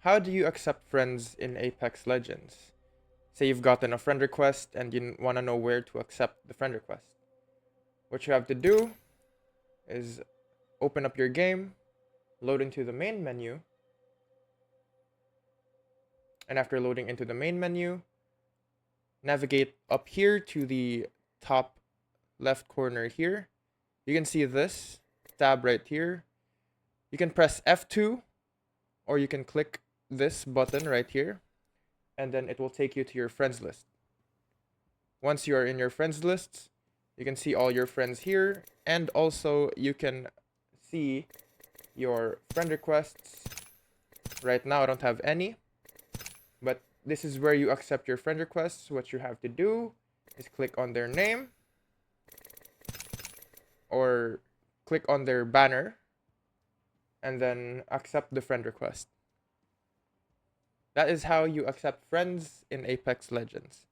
how do you accept friends in Apex Legends? Say you've gotten a friend request and you want to know where to accept the friend request. What you have to do is open up your game, load into the main menu, and after loading into the main menu, navigate up here to the top left corner here. You can see this tab right here. You can press F2 or you can click this button right here and then it will take you to your friends list. Once you are in your friends lists, you can see all your friends here and also you can see your friend requests. Right now I don't have any, but this is where you accept your friend requests. What you have to do is click on their name or click on their banner and then accept the friend request. That is how you accept friends in Apex Legends.